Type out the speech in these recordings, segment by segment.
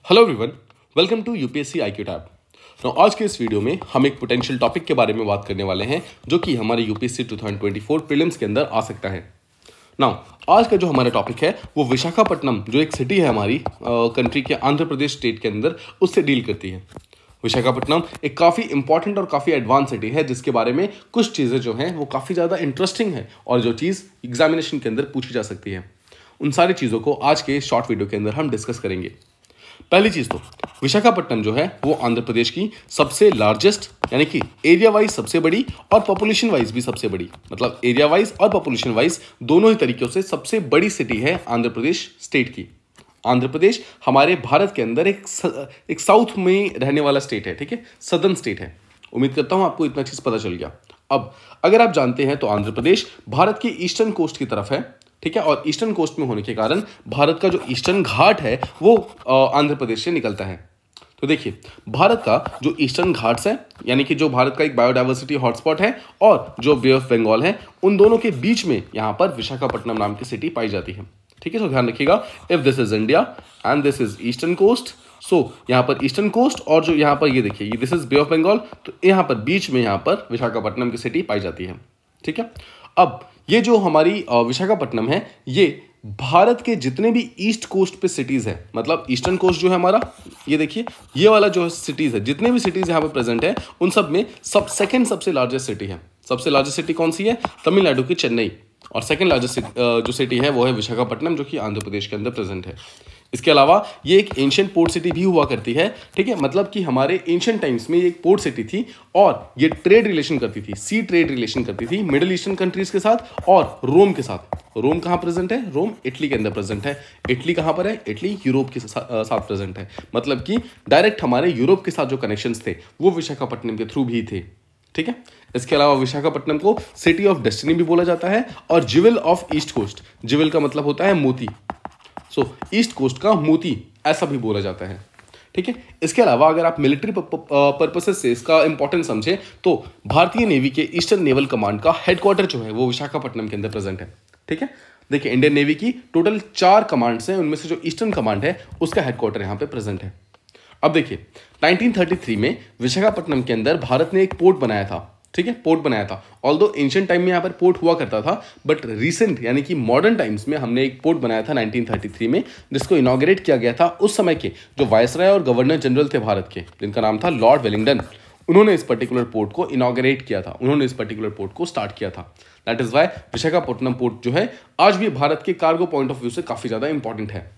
Hello everyone, welcome to UPSC IQ tab. तो आज के इस वीडियो में हम एक पोटेंशियल टॉपिक के बारे में बात करने वाले हैं जो कि हमारे यूपीएससी 2024 प्रीलिम्स के अंदर आ सकता है। नाउ आज का जो हमारा टॉपिक है वो विशाखापट्टनम, जो एक सिटी है हमारी कंट्री के आंध्र प्रदेश स्टेट के अंदर, उससे डील करती है। विशाखापट्टनम एक काफ़ी इंपॉर्टेंट और काफ़ी एडवांस सिटी है जिसके बारे में कुछ चीज़ें जो हैं वो काफ़ी ज़्यादा इंटरेस्टिंग है और जो चीज़ एग्जामिनेशन के अंदर पूछी जा सकती है, उन सारी चीज़ों को आज के शॉर्ट वीडियो के अंदर हम डिस्कस करेंगे। पहली चीज़ तो विशाखापट्टनम जो है वो आंध्र प्रदेश की सबसे लार्जेस्ट, यानी कि एरिया वाइज सबसे बड़ी और पॉपुलेशन वाइज भी सबसे बड़ी, मतलब एरिया वाइज और पॉपुलेशन वाइज दोनों ही तरीक़ों से सबसे बड़ी सिटी है आंध्र प्रदेश स्टेट की। आंध्र प्रदेश हमारे भारत के अंदर एक साउथ में रहने वाला स्टेट है, ठीक है, सदर्न स्टेट है। उम्मीद करता हूँ आपको इतना चीज़ पता चल गया। अब अगर आप जानते हैं तो आंध्र प्रदेश भारत की ईस्टर्न कोस्ट की तरफ है, ठीक है, और ईस्टर्न कोस्ट में होने के कारण भारत का जो ईस्टर्न घाट है वो आंध्र प्रदेश से निकलता है। तो देखिए, भारत का जो ईस्टर्न घाट्स है, यानी कि जो भारत का एक बायोडाइवर्सिटी हॉटस्पॉट है, और जो बे ऑफ बंगाल है, उन दोनों के बीच में यहाँ पर विशाखापट्टनम नाम की सिटी पाई जाती है। ठीक है, तो ध्यान रखिएगा, if this is India and this is eastern coast, so यहाँ पर ईस्टर्न कोस्ट और जो यहाँ पर ये देखिए this is Bay of Bengal, तो यहाँ पर बीच में यहाँ पर विशाखापट्टनम की सिटी पाई जाती है। ठीक है, अब ये जो हमारी विशाखापट्टनम है, ये भारत के जितने भी ईस्ट कोस्ट पे सिटीज़ है, मतलब ईस्टर्न कोस्ट जो है हमारा, ये देखिए ये वाला जो सिटीज़ है, जितने भी सिटीज़ यहाँ पे प्रेजेंट है उन सब में सेकंड सबसे लार्जेस्ट सिटी है। सबसे लार्जेस्ट सिटी कौन सी है? तमिलनाडु की चेन्नई। और सेकंड लार्जेस्ट जो सिटी है वो है विशाखापट्टनम, जो कि आंध्र प्रदेश के अंदर प्रेजेंट है। इसके अलावा ये एक एंशिएंट पोर्ट सिटी भी हुआ करती है, ठीक है, मतलब कि हमारे एंशिएंट टाइम्स में ये एक पोर्ट सिटी थी और ये ट्रेड रिलेशन करती थी, सी ट्रेड रिलेशन करती थी मिडिल ईस्टर्न कंट्रीज के साथ और रोम के साथ। रोम कहाँ प्रेजेंट है? रोम इटली के अंदर प्रेजेंट है। इटली कहाँ पर है? इटली यूरोप के साथ प्रेजेंट है, मतलब कि डायरेक्ट हमारे यूरोप के साथ जो कनेक्शंस थे वो विशाखापट्टनम के थ्रू भी थे। ठीक है, इसके अलावा विशाखापट्टनम को सिटी ऑफ डेस्टिनी भी बोला जाता है और jewel of east coast, jewel का मतलब होता है मोती, सो ईस्ट कोस्ट का मोती ऐसा भी बोला जाता है। ठीक है, इसके अलावा अगर आप मिलिट्री पर्पसेस से इसका इंपॉर्टेंस समझे तो भारतीय नेवी के ईस्टर्न नेवल कमांड का हेडक्वार्टर जो है वो विशाखापट्टनम के अंदर प्रेजेंट है। ठीक है, देखिए इंडियन नेवी की टोटल 4 कमांड्स हैं, उनमें से जो ईस्टर्न कमांड है उसका हेडक्वार्टर यहाँ पे प्रेजेंट है। अब देखिए 1933 में विशाखापट्टनम के अंदर भारत ने एक पोर्ट बनाया था, ठीक है, पोर्ट बनाया था। ऑल्दो एंशिएंट टाइम में यहाँ पर पोर्ट हुआ करता था, बट रिसेंट यानी कि मॉडर्न टाइम्स में हमने एक पोर्ट बनाया था 1933 में, जिसको इनॉग्रेट किया गया था उस समय के जो वायसराय और गवर्नर जनरल थे भारत के, जिनका नाम था लॉर्ड वेलिंगटन। उन्होंने इस पर्टिकुलर पोर्ट को इनॉग्रेट किया था, उन्होंने इस पर्टिकुलर पोर्ट को स्टार्ट किया था। That is why Visakhapatnam port जो है आज भी भारत के कार्गो पॉइंट ऑफ व्यू से काफ़ी ज़्यादा इंपॉर्टेंट है।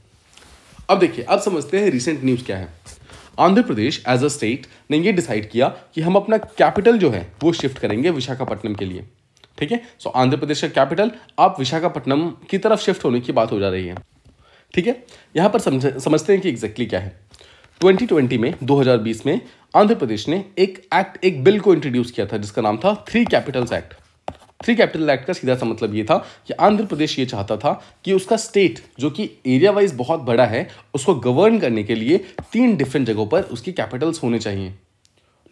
अब देखिए, अब समझते हैं रिसेंट न्यूज़ क्या है। Andhra Pradesh as a state ने ये डिसाइड किया कि हम अपना कैपिटल जो है वो शिफ्ट करेंगे विशाखापट्टनम के लिए। ठीक है, सो आंध्र प्रदेश का कैपिटल आप विशाखापट्टनम की तरफ शिफ्ट होने की बात हो जा रही है। ठीक है, यहाँ पर समझते हैं कि एग्जैक्टली क्या है। 2020 में 2020 में आंध्र प्रदेश ने एक बिल को इंट्रोड्यूस किया था जिसका नाम था 3 कैपिटल्स एक्ट। 3 कैपिटल एक्ट का सीधा सा मतलब ये था कि आंध्र प्रदेश ये चाहता था कि उसका स्टेट जो कि एरिया वाइज बहुत बड़ा है, उसको गवर्न करने के लिए 3 डिफरेंट जगहों पर उसकी कैपिटल्स होने चाहिए।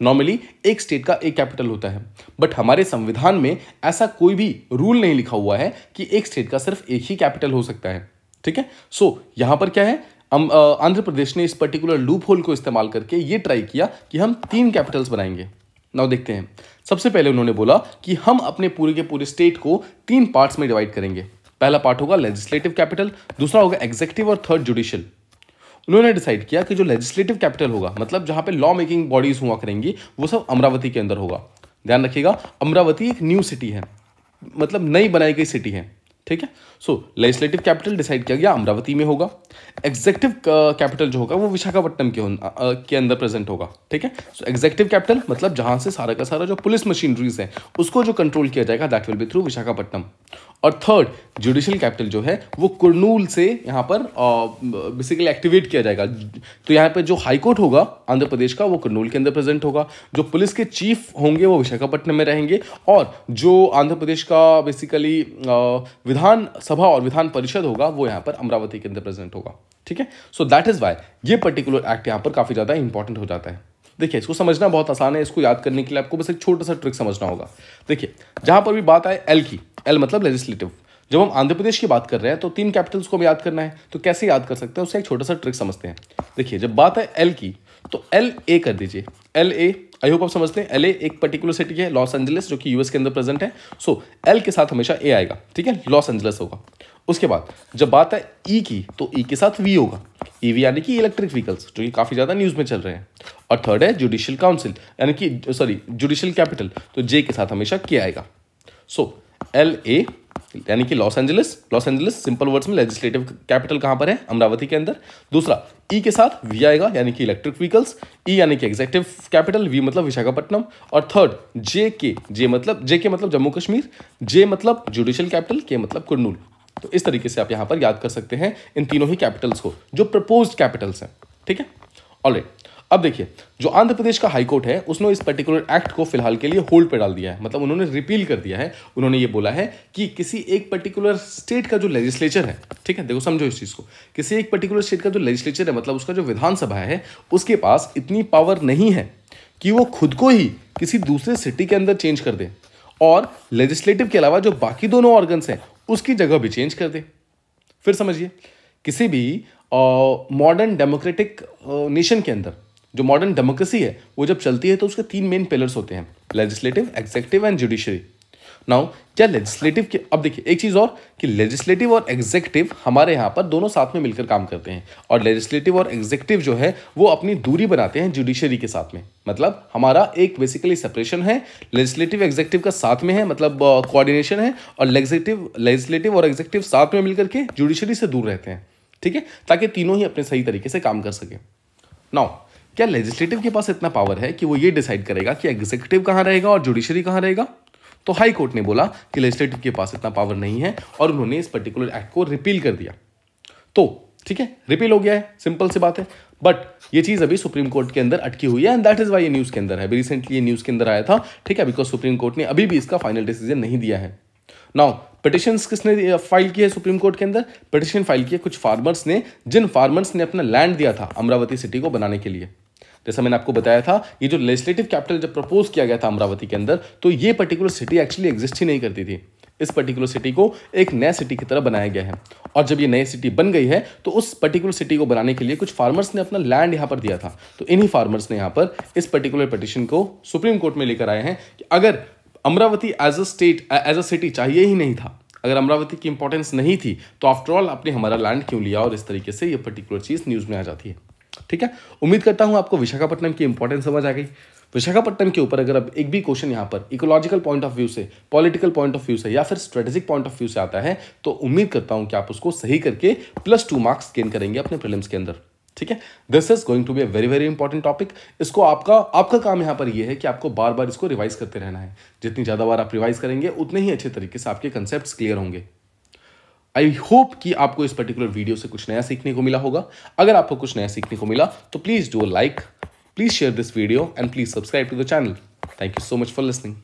नॉर्मली एक स्टेट का एक कैपिटल होता है, बट हमारे संविधान में ऐसा कोई भी रूल नहीं लिखा हुआ है कि एक स्टेट का सिर्फ एक ही कैपिटल हो सकता है। ठीक है, सो यहाँ पर क्या है, आंध्र प्रदेश ने इस पर्टिकुलर लूप होल को इस्तेमाल करके ये ट्राई किया कि हम 3 कैपिटल्स बनाएंगे। नाउ देखते हैं। सबसे पहले उन्होंने बोला कि हम अपने पूरे के पूरे स्टेट को 3 पार्ट्स में डिवाइड करेंगे। पहला पार्ट होगा लेजिस्लेटिव कैपिटल, दूसरा होगा एग्जीक्यूटिव और थर्ड जुडिशियल। उन्होंने डिसाइड किया कि जो लेजिस्लेटिव कैपिटल होगा, मतलब जहां पे लॉ मेकिंग बॉडीज हुआ करेंगी, वो सब अमरावती के अंदर होगा। ध्यान रखिएगा, अमरावती एक न्यू सिटी है, मतलब नई बनाई गई सिटी है। ठीक है, सो लेजिस्लेटिव कैपिटल डिसाइड किया गया अमरावती में होगा। एग्जीक्यूटिव कैपिटल जो होगा वो विशाखापट्टनम के अंदर प्रेजेंट होगा। ठीक है, सो एग्जीक्यूटिव कैपिटल मतलब जहां से सारा का सारा जो पुलिस मशीनरीज है उसको जो कंट्रोल किया जाएगा, that will be through Visakhapatnam. और थर्ड जुडिशियल कैपिटल जो है वो कुर्नूल से यहाँ पर बेसिकली एक्टिवेट किया जाएगा। तो यहाँ पर जो हाईकोर्ट होगा आंध्र प्रदेश का वो कुर्नूल के अंदर प्रेजेंट होगा, जो पुलिस के चीफ होंगे वो विशाखापट्टनम में रहेंगे, और जो आंध्र प्रदेश का बेसिकली विधान सभा और विधान परिषद होगा वो यहाँ पर अमरावती के अंदर प्रेजेंट होगा। ठीक है, सो दैट इज वाई ये पर्टिकुलर एक्ट यहाँ पर काफ़ी ज़्यादा इंपॉर्टेंट हो जाता है। देखिए, इसको समझना बहुत आसान है, इसको याद करने के लिए आपको बस एक छोटा सा ट्रिक समझना होगा। देखिए, जहां पर भी बात आए एल की, एल मतलब लेजिस्लेटिव, जब हम आंध्र प्रदेश की बात कर रहे हैं तो 3 कैपिटल्स को भी याद करना है, तो कैसे याद कर सकते हैं उससे एक छोटा सा ट्रिक समझते हैं। देखिए जब बात है एल की, तो एल ए कर दीजिए। एल ए, आई होप आप समझते हैं, एल ए एक पर्टिकुलर सिटी है, लॉस एंजलिस, जो कि यूएस के अंदर प्रेजेंट है। सो एल के साथ हमेशा ए आएगा, ठीक है, लॉस एंजलिस होगा। उसके बाद जब बात है ई की, तो ई के साथ वी होगा, ईवी यानी कि इलेक्ट्रिक व्हीकल्स, जो कि काफ़ी ज़्यादा न्यूज़ में चल रहे हैं। और थर्ड है जुडिशियल काउंसिल यानी कि सॉरी जुडिशियल कैपिटल, तो जे के साथ हमेशा के आएगा। सो एल ए यानी कि Los Angeles, Los Angeles simple words में लेजिस्लेटिव कैपिटल कहाँ पर है, अमरावती के अंदर। दूसरा ई के साथ वी आएगा यानी कि इलेक्ट्रिक व्हीकल्स, ई यानी कि एग्जीक्यूटिव कैपिटल, वी मतलब विशाखापट्टनम। और थर्ड जे के, जे के मतलब जम्मू कश्मीर, जे मतलब जुडिशियल कैपिटल, के मतलब कुर्नूल। तो इस तरीके से आप यहाँ पर याद कर सकते हैं इन तीनों ही कैपिटल्स को, जो प्रपोज्ड कैपिटल्स हैं, ठीक है। ऑलराइट, अब देखिए जो आंध्र प्रदेश का हाई कोर्ट है उसने इस पर्टिकुलर एक्ट को फिलहाल के लिए होल्ड पे डाल दिया है, मतलब उन्होंने रिपील कर दिया है। उन्होंने ये बोला है कि किसी एक पर्टिकुलर स्टेट का जो लेजिस्लेचर है, ठीक है, देखो समझो इस चीज़ को, किसी एक पर्टिकुलर स्टेट का जो लेजिस्लेचर है, मतलब उसका जो विधानसभा है, उसके पास इतनी पावर नहीं है कि वो खुद को ही किसी दूसरे सिटी के अंदर चेंज कर दे, और लेजिस्लेटिव के अलावा जो बाकी दोनों ऑर्गन्स हैं उसकी जगह भी चेंज कर दे। फिर समझिए, किसी भी मॉडर्न डेमोक्रेटिक नेशन के अंदर जो मॉडर्न डेमोक्रेसी है वो जब चलती है तो उसके 3 मेन पिलर्स होते हैं, legislative, executive and judiciary. Now क्या लेजिस्लेटिव के, अब देखिए एक चीज़ और कि लेजिस्लेटिव और एग्जीक्यूटिव हमारे यहाँ पर दोनों साथ में मिलकर काम करते हैं, और लेजिस्लेटिव और एग्जीक्यूटिव जो है वो अपनी दूरी बनाते हैं जुडिशरी के साथ में। मतलब हमारा एक बेसिकली सेपरेशन है, लेजिस्लेटिव एग्जीक्यूटिव का साथ में है, मतलब कोऑर्डिनेशन है, और लेजिस्लेटिव और एग्जीक्यूटिव साथ में मिलकर के जुडिशरी से दूर रहते हैं, ठीक है, ताकि तीनों ही अपने सही तरीके से काम कर सके। नाउ क्या लेजिस्लेटिव के पास इतना पावर है कि वो ये डिसाइड करेगा कि एग्जीक्यूटिव कहाँ रहेगा और जुडिशरी कहाँ रहेगा? तो हाई कोर्ट ने बोला कि लेजिस्लेटिव के पास इतना पावर नहीं है, और उन्होंने इस पर्टिकुलर एक्ट को रिपील कर दिया। तो ठीक है, रिपील हो गया है, सिंपल सी बात है। बट ये चीज़ अभी सुप्रीम कोर्ट के अंदर अटकी हुई है, एंड दैट इज वाई ये न्यूज़ के अंदर है। अभी रिसेंटली ये न्यूज़ के अंदर आया था, ठीक है, बिकॉज सुप्रीम कोर्ट ने अभी भी इसका फाइनल डिसीजन नहीं दिया है। नाउ पिटिशंस किसने फाइल की है सुप्रीम कोर्ट के अंदर? पिटिशन फाइल की है कुछ फार्मर्स ने, जिन फार्मर्स ने अपना लैंड दिया था अमरावती सिटी को बनाने के लिए। जैसा मैंने आपको बताया था, ये जो लेजिस्लेटिव कैपिटल जब प्रपोज किया गया था अमरावती के अंदर, तो ये पर्टिकुलर सिटी एक्चुअली एग्जिस्ट ही नहीं करती थी। इस पर्टिकुलर सिटी को एक नया सिटी की तरह बनाया गया है, और जब ये नई सिटी बन गई है तो उस पर्टिकुलर सिटी को बनाने के लिए कुछ फार्मर्स ने अपना लैंड यहाँ पर दिया था। तो इन्हीं फार्मर्स ने यहाँ पर इस पर्टिकुलर पिटिशन को सुप्रीम कोर्ट में लेकर आए हैं कि अगर अमरावती एज अ सिटी चाहिए ही नहीं था, अगर अमरावती की इंपॉर्टेंस नहीं थी, तो आफ्टर ऑल आपने हमारा लैंड क्यों लिया, और इस तरीके से ये पर्टिकुलर चीज़ न्यूज़ में आ जाती है। ठीक है, उम्मीद करता हूं आपको विशाखापट्टनम की इंपॉर्टेंस समझ आ गई। विशाखापट्टनम के ऊपर अगर अब एक भी क्वेश्चन यहाँ पर इकोलॉजिकल पॉइंट ऑफ व्यू से, पॉलिटिकल पॉइंट ऑफ व्यू से, या फिर स्ट्रेटेजिक पॉइंट ऑफ व्यू से आता है, तो उम्मीद करता हूं कि आप उसको सही करके +2 मार्क्स गेन करेंगे अपने प्रीलिम्स के अंदर। ठीक है, this is going to be a very very important topic. इसको आपका काम यहाँ पर ये है कि आपको बार बार इसको रिवाइज करते रहना है। जितनी ज़्यादा बार आप रिवाइज करेंगे उतने ही अच्छे तरीके से आपके कंसेप्ट क्लियर होंगे। आई होप कि आपको इस पर्टिकुलर वीडियो से कुछ नया सीखने को मिला होगा। अगर आपको कुछ नया सीखने को मिला तो please do like, please share this video, and please subscribe to the channel. Thank you so much for listening.